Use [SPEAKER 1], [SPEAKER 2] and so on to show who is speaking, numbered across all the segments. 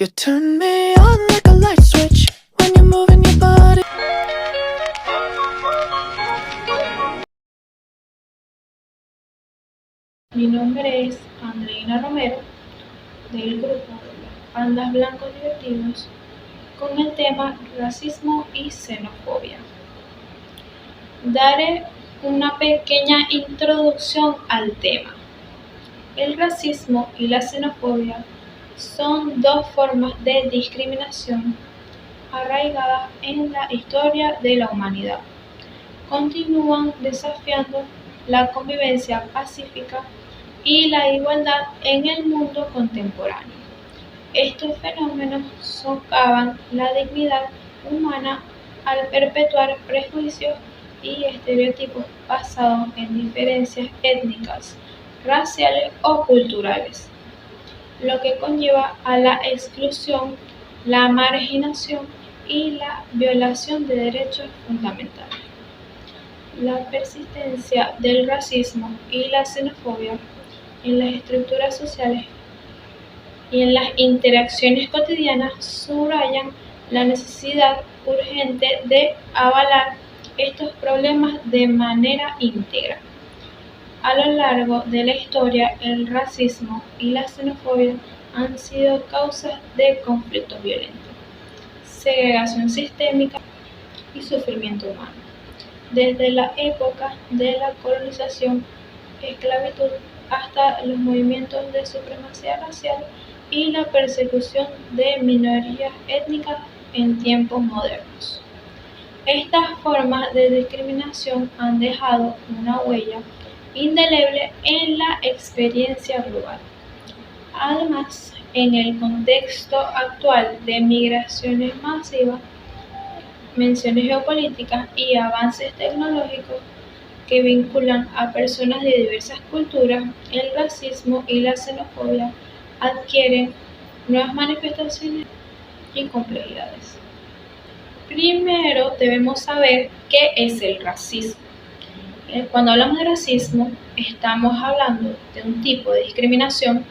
[SPEAKER 1] You turn me on like a light switch when you're moving your body.
[SPEAKER 2] Mi nombre es Andreina Romero, del grupo Pandas Blancos Divertidos, con el tema racismo y xenofobia. Daré una pequeña introducción al tema. El racismo y la xenofobia son dos formas de discriminación arraigadas en la historia de la humanidad. Continúan desafiando la convivencia pacífica y la igualdad en el mundo contemporáneo. Estos fenómenos socavan la dignidad humana al perpetuar prejuicios y estereotipos basados en diferencias étnicas, raciales o culturales, lo que conlleva a la exclusión, la marginación y la violación de derechos fundamentales. La persistencia del racismo y la xenofobia en las estructuras sociales y en las interacciones cotidianas subrayan la necesidad urgente de avalar estos problemas de manera íntegra. A lo largo de la historia, el racismo y la xenofobia han sido causas de conflictos violentos, segregación sistémica y sufrimiento humano. Desde la época de la colonización, esclavitud, hasta los movimientos de supremacía racial y la persecución de minorías étnicas en tiempos modernos. Estas formas de discriminación han dejado una huella indeleble en la experiencia global. Además, en el contexto actual de migraciones masivas, menciones geopolíticas y avances tecnológicos que vinculan a personas de diversas culturas, el racismo y la xenofobia adquieren nuevas manifestaciones y complejidades. Primero debemos saber qué es el racismo. Cuando hablamos de racismo, estamos hablando de un tipo de discriminación,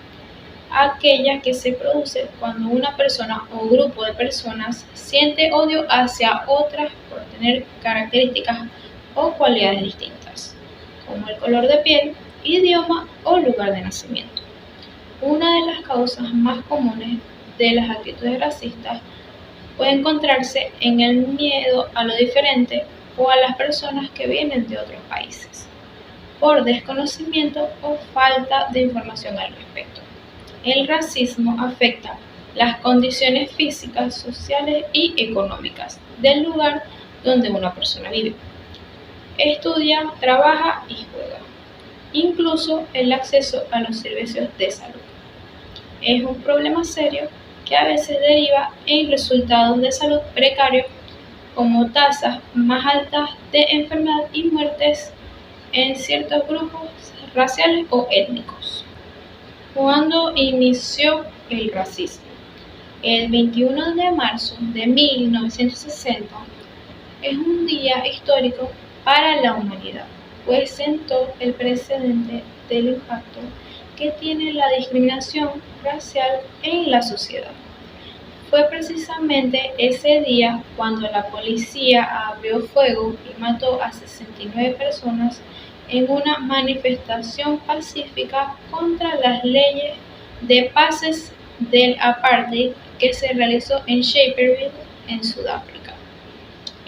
[SPEAKER 2] aquella que se produce cuando una persona o grupo de personas siente odio hacia otras por tener características o cualidades distintas, como el color de piel, idioma o lugar de nacimiento. Una de las causas más comunes de las actitudes racistas puede encontrarse en el miedo a lo diferente o a las personas que vienen de otros países, por desconocimiento o falta de información al respecto. El racismo afecta las condiciones físicas, sociales y económicas del lugar donde una persona vive, estudia, trabaja y juega, incluso el acceso a los servicios de salud. Es un problema serio que a veces deriva en resultados de salud precarios, como tasas más altas de enfermedad y muertes en ciertos grupos raciales o étnicos. ¿Cuándo inició el racismo? El 21 de marzo de 1960 es un día histórico para la humanidad, pues sentó el precedente del impacto que tiene la discriminación racial en la sociedad. Fue precisamente ese día cuando la policía abrió fuego y mató a 69 personas en una manifestación pacífica contra las leyes de pases del apartheid que se realizó en Sharpeville, en Sudáfrica.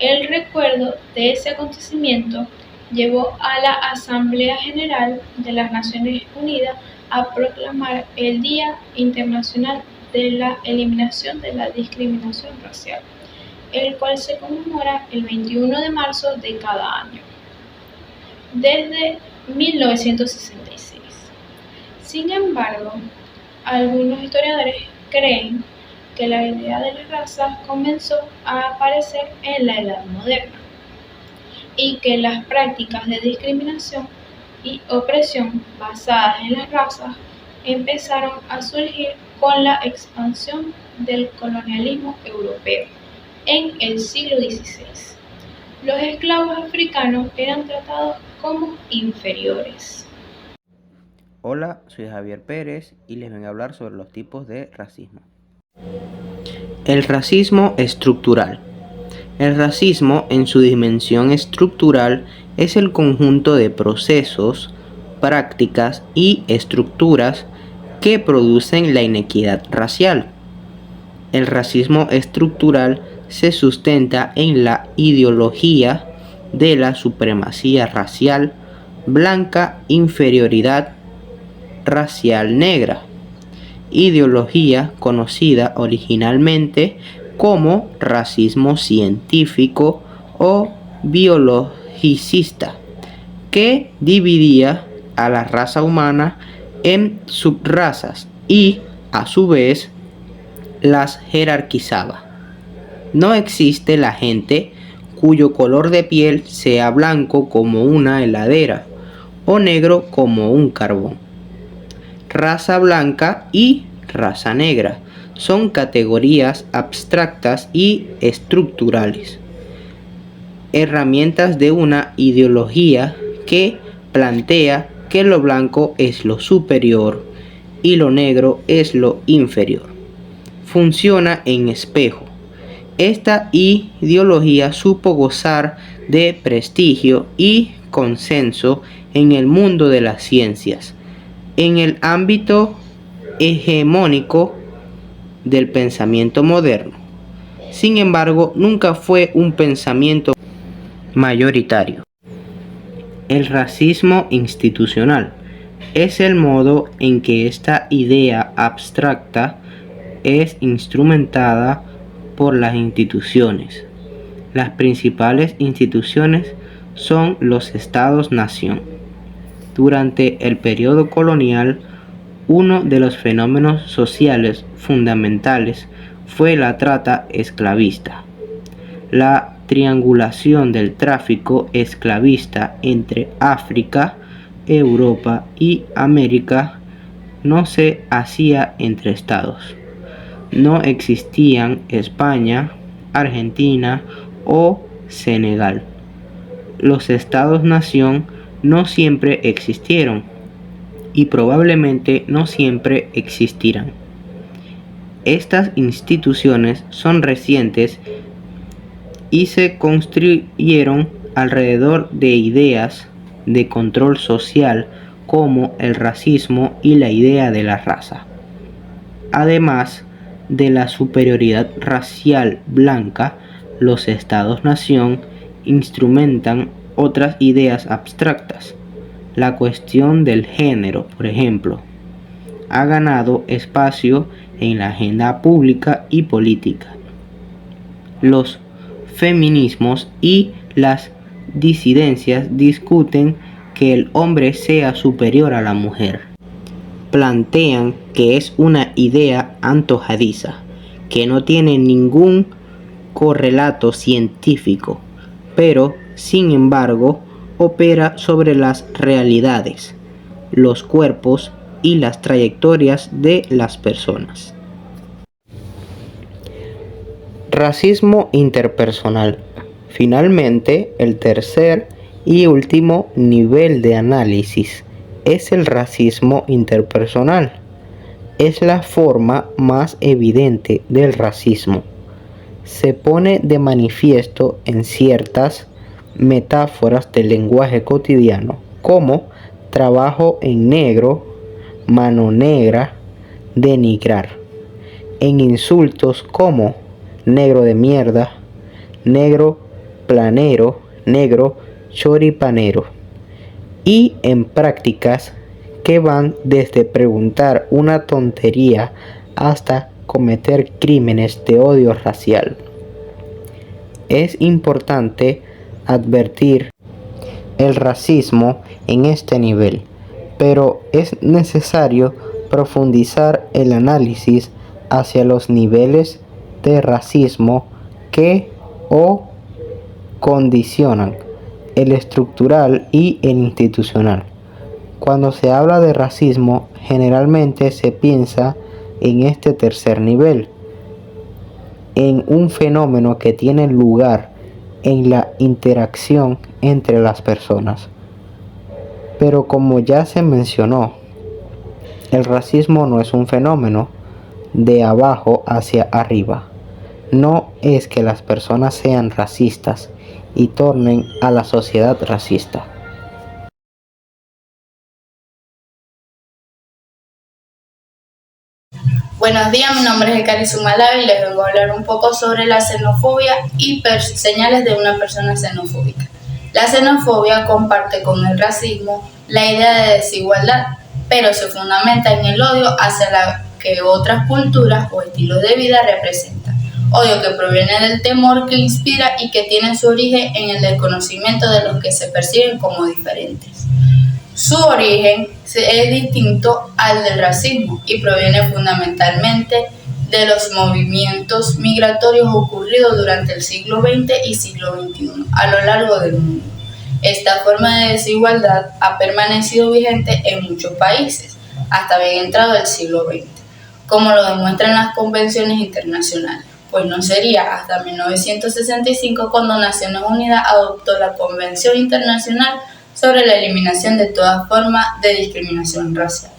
[SPEAKER 2] El recuerdo de ese acontecimiento llevó a la Asamblea General de las Naciones Unidas a proclamar el Día Internacional de la Eliminación de la Discriminación Racial, el cual se conmemora el 21 de marzo de cada año, desde 1966. Sin embargo, algunos historiadores creen que la idea de las razas comenzó a aparecer en la Edad Moderna y que las prácticas de discriminación y opresión basadas en las razas empezaron a surgir con la expansión del colonialismo europeo en el siglo XVI. Los esclavos africanos eran tratados como inferiores.
[SPEAKER 3] Hola, soy Javier Pérez y les vengo a hablar sobre los tipos de racismo. El racismo estructural. El racismo en su dimensión estructural es el conjunto de procesos, prácticas y estructuras que producen la inequidad racial. El racismo estructural se sustenta en la ideología de la supremacía racial blanca, inferioridad racial negra, ideología conocida originalmente como racismo científico o biologicista, que dividía a la raza humana en subrazas y, a su vez, las jerarquizaba. No existe la gente cuyo color de piel sea blanco como una heladera o negro como un carbón. Raza blanca y raza negra son categorías abstractas y estructurales, herramientas de una ideología que plantea que lo blanco es lo superior y lo negro es lo inferior. Funciona en espejo. Esta ideología supo gozar de prestigio y consenso en el mundo de las ciencias, en el ámbito hegemónico del pensamiento moderno. Sin embargo, nunca fue un pensamiento mayoritario. El racismo institucional es el modo en que esta idea abstracta es instrumentada por las instituciones. Las principales instituciones son los estados-nación. Durante el periodo colonial, uno de los fenómenos sociales fundamentales fue la trata esclavista. La triangulación del tráfico esclavista entre África, Europa y América no se hacía entre estados. No existían España, Argentina o Senegal. Los estados-nación no siempre existieron y probablemente no siempre existirán. Estas instituciones son recientes y se construyeron alrededor de ideas de control social como el racismo y la idea de la raza. Además de la superioridad racial blanca, los estados-nación instrumentan otras ideas abstractas. La cuestión del género, por ejemplo, ha ganado espacio en la agenda pública y política. Los feminismos y las disidencias discuten que el hombre sea superior a la mujer. Plantean que es una idea antojadiza, que no tiene ningún correlato científico, pero, sin embargo, opera sobre las realidades, los cuerpos y las trayectorias de las personas. Racismo interpersonal. Finalmente, el tercer y último nivel de análisis es el racismo interpersonal. Es la forma más evidente del racismo. Se pone de manifiesto en ciertas metáforas del lenguaje cotidiano, como trabajo en negro, mano negra, denigrar, en insultos como negro de mierda, negro planero, negro choripanero, y en prácticas que van desde preguntar una tontería hasta cometer crímenes de odio racial. Es importante advertir el racismo en este nivel, pero es necesario profundizar el análisis hacia los niveles de racismo que o condicionan el estructural y el institucional. Cuando se habla de racismo, generalmente se piensa en este tercer nivel, en un fenómeno que tiene lugar en la interacción entre las personas. Pero como ya se mencionó, el racismo no es un fenómeno, de abajo hacia arriba. No es que las personas sean racistas y tornen a la sociedad racista.
[SPEAKER 4] Buenos días, mi nombre es Ekari Sumalaga y les vengo a hablar un poco sobre la xenofobia y señales de una persona xenofóbica. La xenofobia comparte con el racismo la idea de desigualdad, pero se fundamenta en el odio hacia la que otras culturas o estilos de vida representan. Odio que proviene del temor que inspira y que tiene su origen en el desconocimiento de los que se perciben como diferentes. Su origen es distinto al del racismo y proviene fundamentalmente de los movimientos migratorios ocurridos durante el siglo XX y siglo XXI a lo largo del mundo. Esta forma de desigualdad ha permanecido vigente en muchos países hasta bien entrado el siglo XX, como lo demuestran las convenciones internacionales, pues no sería hasta 1965 cuando Naciones Unidas adoptó la Convención Internacional sobre la eliminación de toda forma de discriminación racial.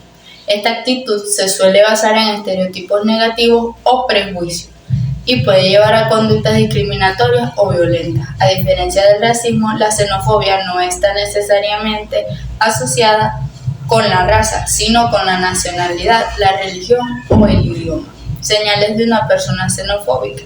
[SPEAKER 4] Esta actitud se suele basar en estereotipos negativos o prejuicios y puede llevar a conductas discriminatorias o violentas. A diferencia del racismo, la xenofobia no está necesariamente asociada con la raza, sino con la nacionalidad, la religión o el idioma. Señales de una persona xenofóbica.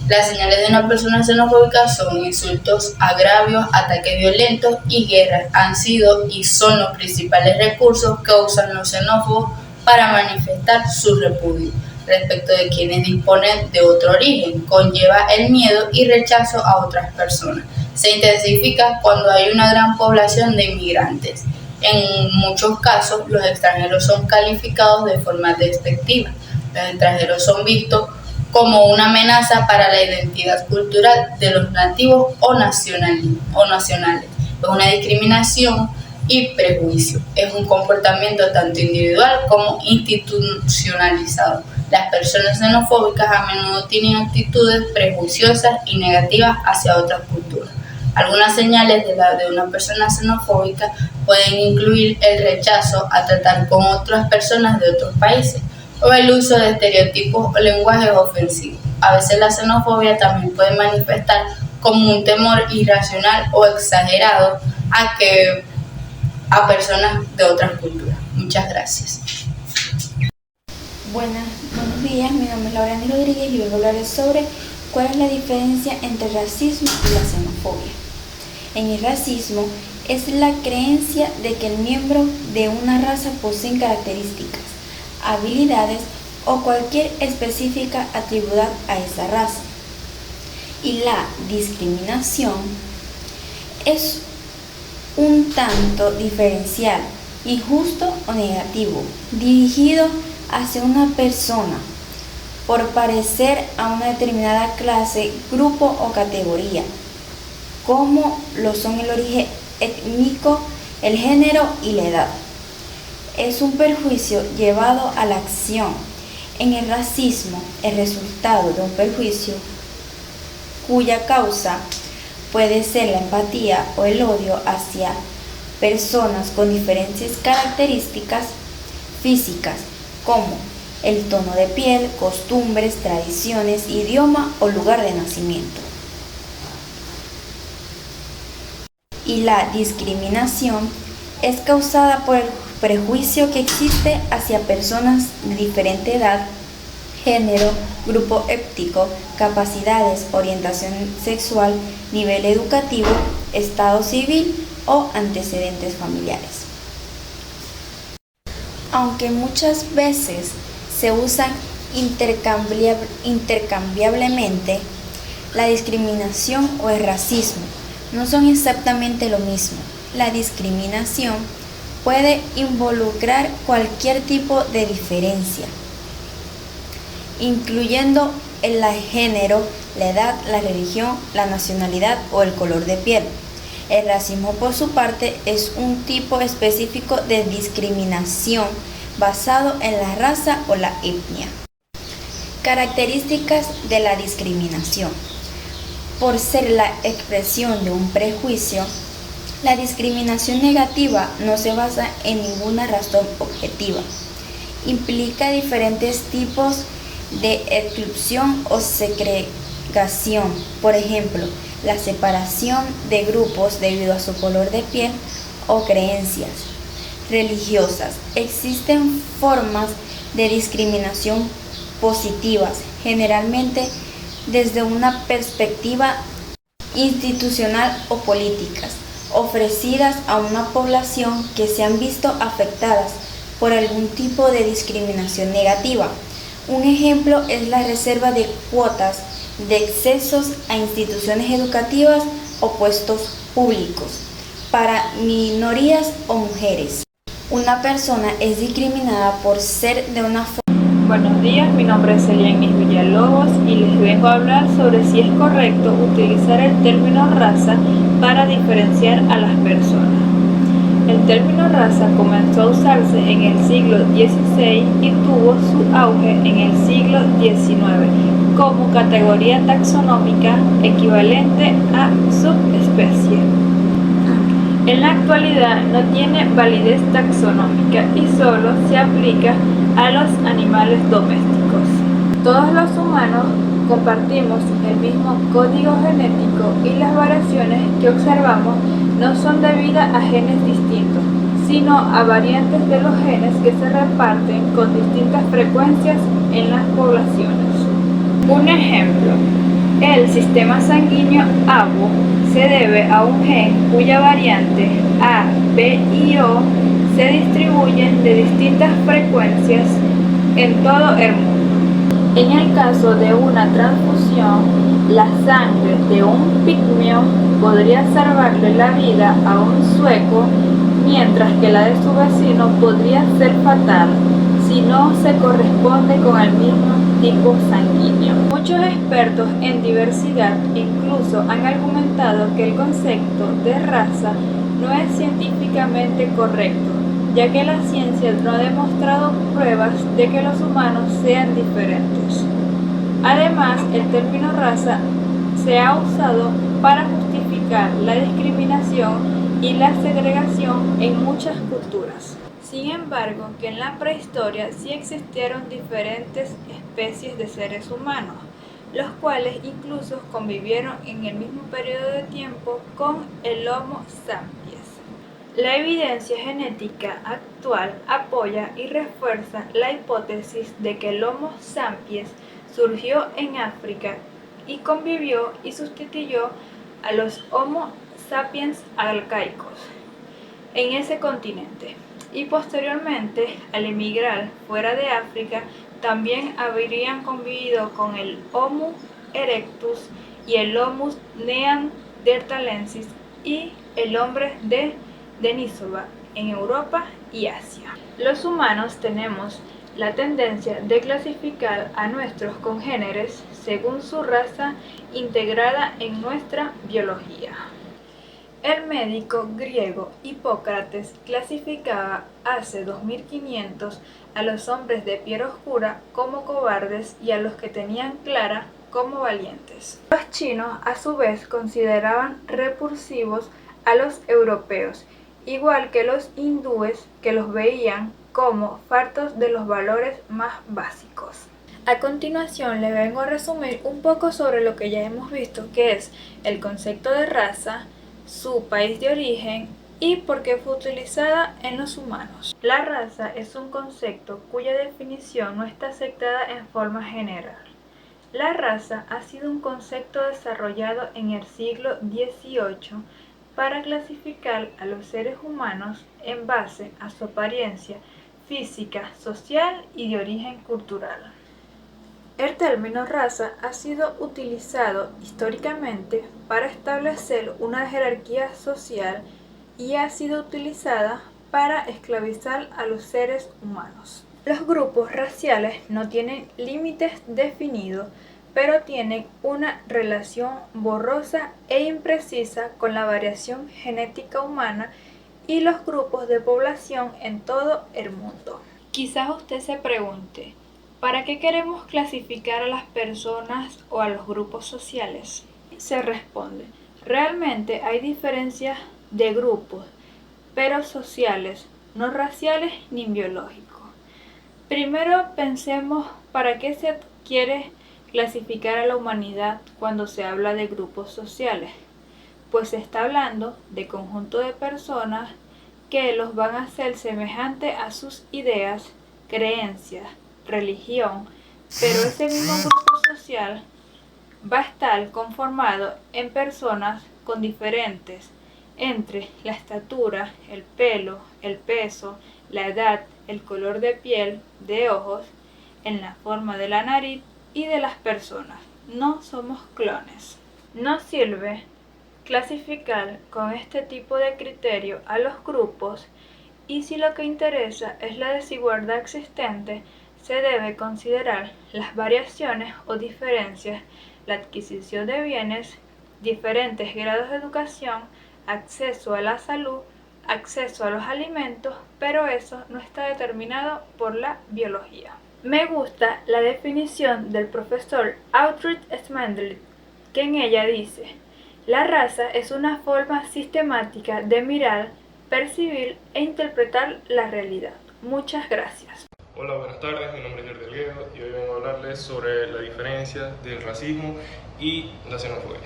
[SPEAKER 4] Las señales de una persona xenofóbica son insultos, agravios, ataques violentos y guerras. Han sido y son los principales recursos que usan los xenófobos para manifestar su repudio respecto de quienes disponen de otro origen. Conlleva el miedo y rechazo a otras personas. Se intensifica cuando hay una gran población de inmigrantes. En muchos casos, los extranjeros son calificados de forma despectiva. Los extranjeros son vistos como una amenaza para la identidad cultural de los nativos o nacionales. Es una discriminación y prejuicio. Es un comportamiento tanto individual como institucionalizado. Las personas xenofóbicas a menudo tienen actitudes prejuiciosas y negativas hacia otras culturas. Algunas señales de una persona xenofóbica pueden incluir el rechazo a tratar con otras personas de otros países, o el uso de estereotipos o lenguajes ofensivos. A veces la xenofobia también puede manifestar como un temor irracional o exagerado a personas de otras culturas. Muchas gracias.
[SPEAKER 5] Buenos días, mi nombre es Laurani Rodríguez y vengo a hablarles sobre cuál es la diferencia entre el racismo y la xenofobia. En el racismo es la creencia de que el miembro de una raza posee características, habilidades o cualquier específica atribuidad a esa raza. Y la discriminación es un tanto diferencial, injusto o negativo, dirigido hacia una persona por parecer a una determinada clase, grupo o categoría, como lo son el origen étnico, el género y la edad. Es un perjuicio llevado a la acción. En el racismo, el resultado de un perjuicio cuya causa puede ser la empatía o el odio hacia personas con diferentes características físicas, como el tono de piel, costumbres, tradiciones, idioma o lugar de nacimiento. Y la discriminación es causada por el prejuicio que existe hacia personas de diferente edad, género, grupo étnico, capacidades, orientación sexual, nivel educativo, estado civil o antecedentes familiares. Aunque muchas veces se usan intercambiablemente, la discriminación o el racismo no son exactamente lo mismo. La discriminación puede involucrar cualquier tipo de diferencia, incluyendo el género, la edad, la religión, la nacionalidad o el color de piel. El racismo, por su parte, es un tipo específico de discriminación basado en la raza o la etnia. Características de la discriminación. Por ser la expresión de un prejuicio, la discriminación negativa no se basa en ninguna razón objetiva implica diferentes tipos de exclusión o segregación. Por ejemplo, la separación de grupos debido a su color de piel o creencias religiosas. Existen formas de discriminación positivas, generalmente desde una perspectiva institucional o políticas, ofrecidas a una población que se han visto afectadas por algún tipo de discriminación negativa. Un ejemplo es la reserva de cuotas de accesos a instituciones educativas o puestos públicos para minorías o mujeres. Una persona es discriminada por ser de una forma.
[SPEAKER 2] Buenos días, mi nombre es Elianis Villalobos y les vengo a hablar sobre si es correcto utilizar el término raza para diferenciar a las personas. El término raza comenzó a usarse en el siglo XVI y tuvo su auge en el siglo XIX como categoría taxonómica equivalente a subespecie. En la actualidad no tiene validez taxonómica y solo se aplica a los animales domésticos. Todos los humanos compartimos el mismo código genético y las variaciones que observamos no son debidas a genes distintos, sino a variantes de los genes que se reparten con distintas frecuencias en las poblaciones. Un ejemplo, el sistema sanguíneo ABO se debe a un gen cuya variante A, B y O se distribuyen de distintas frecuencias en todo el mundo. En el caso de una transfusión, la sangre de un pigmeo podría salvarle la vida a un sueco, mientras que la de su vecino podría ser fatal si no se corresponde con el mismo tipo sanguíneo. Muchos expertos en diversidad incluso han argumentado que el concepto de raza no es científicamente correcto, ya que la ciencia no ha demostrado pruebas de que los humanos sean diferentes. Además, el término raza se ha usado para justificar la discriminación y la segregación en muchas culturas. Sin embargo, que en la prehistoria sí existieron diferentes especies de seres humanos, los cuales incluso convivieron en el mismo periodo de tiempo con el Homo sapiens. La evidencia genética actual apoya y refuerza la hipótesis de que el Homo sapiens surgió en África y convivió y sustituyó a los Homo sapiens arcaicos en ese continente, y posteriormente, al emigrar fuera de África, también habrían convivido con el Homo erectus y el Homo neanderthalensis y el hombre de Denisova en Europa y Asia. Los humanos tenemos la tendencia de clasificar a nuestros congéneres según su raza integrada en nuestra biología. El médico griego Hipócrates clasificaba hace 2500 a los hombres de piel oscura como cobardes y a los que tenían clara como valientes. Los chinos a su vez consideraban repulsivos a los europeos, igual que los hindúes que los veían como faltos de los valores más básicos. A continuación les vengo a resumir un poco sobre lo que ya hemos visto, que es el concepto de raza, su país de origen y por qué fue utilizada en los humanos. La raza es un concepto cuya definición no está aceptada en forma general. La raza ha sido un concepto desarrollado en el siglo XVIII para clasificar a los seres humanos en base a su apariencia física, social y de origen cultural. El término raza ha sido utilizado históricamente para establecer una jerarquía social y ha sido utilizada para esclavizar a los seres humanos. Los grupos raciales no tienen límites definidos, pero tienen una relación borrosa e imprecisa con la variación genética humana y los grupos de población en todo el mundo. Quizás usted se pregunte, ¿para qué queremos clasificar a las personas o a los grupos sociales? Se responde, realmente hay diferencias de grupos, pero sociales, no raciales ni biológicos. Primero pensemos para qué se quiere clasificar a la humanidad cuando se habla de grupos sociales. Pues se está hablando de conjunto de personas que los van a hacer semejante a sus ideas, creencias, religión, pero ese mismo grupo social va a estar conformado en personas con diferentes entre la estatura, el pelo, el peso, la edad, el color de piel, de ojos, en la forma de la nariz y de las personas. No somos clones. No sirve clasificar con este tipo de criterio a los grupos, y si lo que interesa es la desigualdad existente, se debe considerar las variaciones o diferencias, la adquisición de bienes, diferentes grados de educación, acceso a la salud, acceso a los alimentos, pero eso no está determinado por la biología. Me gusta la definición del profesor Outridge Smendley, que en ella dice: la raza es una forma sistemática de mirar, percibir e interpretar la realidad. Muchas gracias.
[SPEAKER 6] Hola, buenas tardes, mi nombre es Yerdel Guedo y hoy vengo a hablarles sobre la diferencia del racismo y la xenofobia.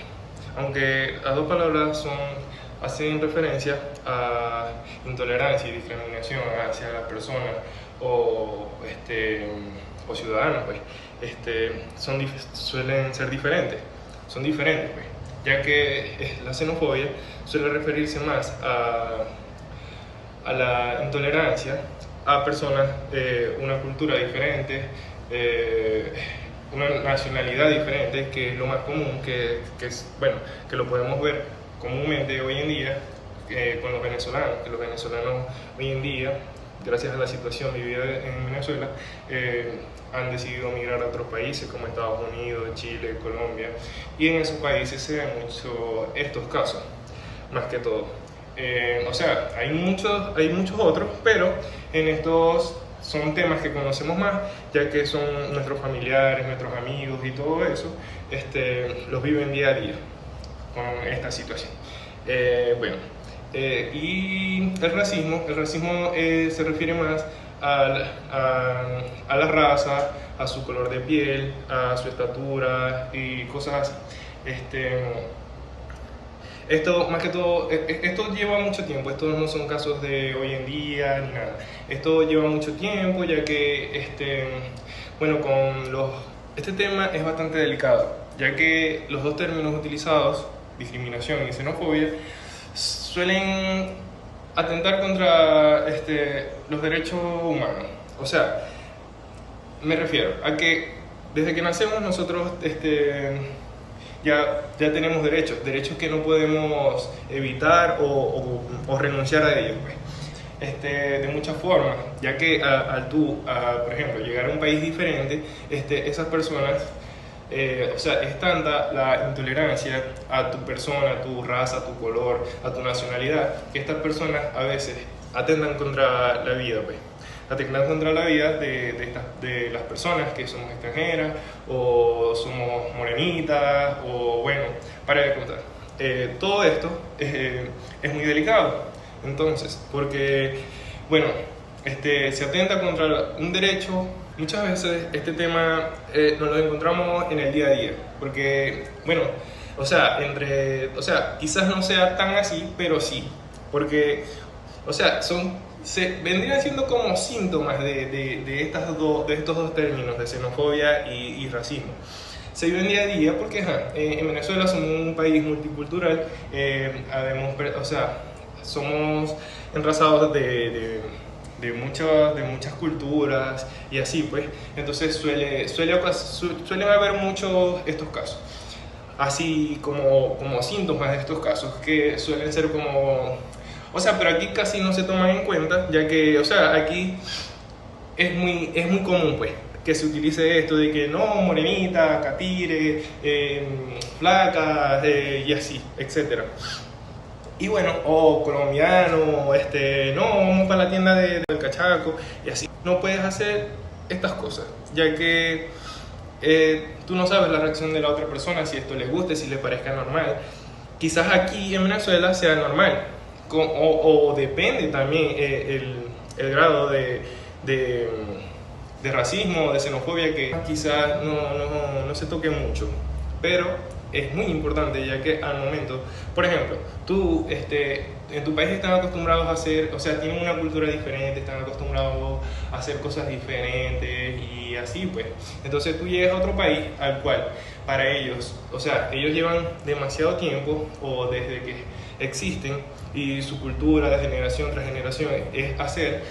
[SPEAKER 6] Aunque las dos palabras hacen referencia a intolerancia y discriminación hacia las personas o ciudadanos, pues, suelen ser diferentes, son diferentes, pues, ya que la xenofobia suele referirse más a la intolerancia a personas de una cultura diferente, una nacionalidad diferente, que es lo más común, que lo podemos ver comúnmente hoy en día con los venezolanos, que los venezolanos hoy en día, gracias a la situación vivida en Venezuela, han decidido migrar a otros países como Estados Unidos, Chile, Colombia, y en esos países se ven mucho estos casos, más que todo. Hay muchos otros, pero en estos son temas que conocemos más, ya que son nuestros familiares, nuestros amigos y todo eso, los viven día a día con esta situación. Y el racismo se refiere más a la raza, a su color de piel, a su estatura y cosas así. Esto, más que todo, esto lleva mucho tiempo, estos no son casos de hoy en día ni nada. Esto lleva mucho tiempo, ya que este tema es bastante delicado, ya que los dos términos utilizados, discriminación y xenofobia, suelen atentar contra los derechos humanos. O sea, me refiero a que desde que nacemos nosotros ya tenemos derechos que no podemos evitar o renunciar a ellos, pues. De muchas formas, ya que al tú, por ejemplo, llegar a un país diferente, esas personas, es tanta la intolerancia a tu persona, a tu raza, a tu color, a tu nacionalidad, que estas personas a veces atentan contra la vida, pues. Atentan contra la vida de las personas que somos extranjeras o somos morenitas o bueno, para de contar. Todo esto es muy delicado, entonces, porque se atenta contra un derecho. Muchas veces este tema nos lo encontramos en el día a día, porque quizás no sea tan así, pero sí, porque vendrían siendo como síntomas de estos dos términos, de xenofobia y racismo. Se viven día a día porque en Venezuela somos un país multicultural, somos enrazados de muchas culturas y así, pues. Entonces suelen haber muchos estos casos, así como síntomas de estos casos, que suelen ser como... pero aquí casi no se toman en cuenta, ya que, aquí es muy común, pues, que se utilice esto de que no, morenita, catire, flaca, y así, etc. Y bueno, o colombiano, no, vamos para la tienda del cachaco, y así. No puedes hacer estas cosas, ya que tú no sabes la reacción de la otra persona, si esto le guste, si le parezca normal. Quizás aquí en Venezuela sea normal, o depende también el grado de racismo o de xenofobia que quizás no se toque mucho, pero es muy importante, ya que al momento, por ejemplo, tú en tu país están acostumbrados a hacer, o sea, tienen una cultura diferente, están acostumbrados a hacer cosas diferentes y así pues. Entonces tú llegas a otro país al cual para ellos, o sea, ellos llevan demasiado tiempo o desde que existen y su cultura de generación tras generación es hacer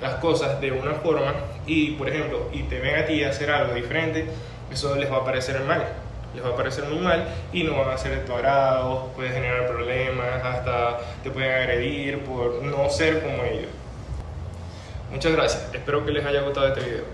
[SPEAKER 6] las cosas de una forma y, por ejemplo, y te ven a ti hacer algo diferente, eso les va a parecer mal. Les va a parecer muy mal y no van a ser de tu agrado, puede generar problemas, hasta te pueden agredir por no ser como ellos. Muchas gracias, espero que les haya gustado este video.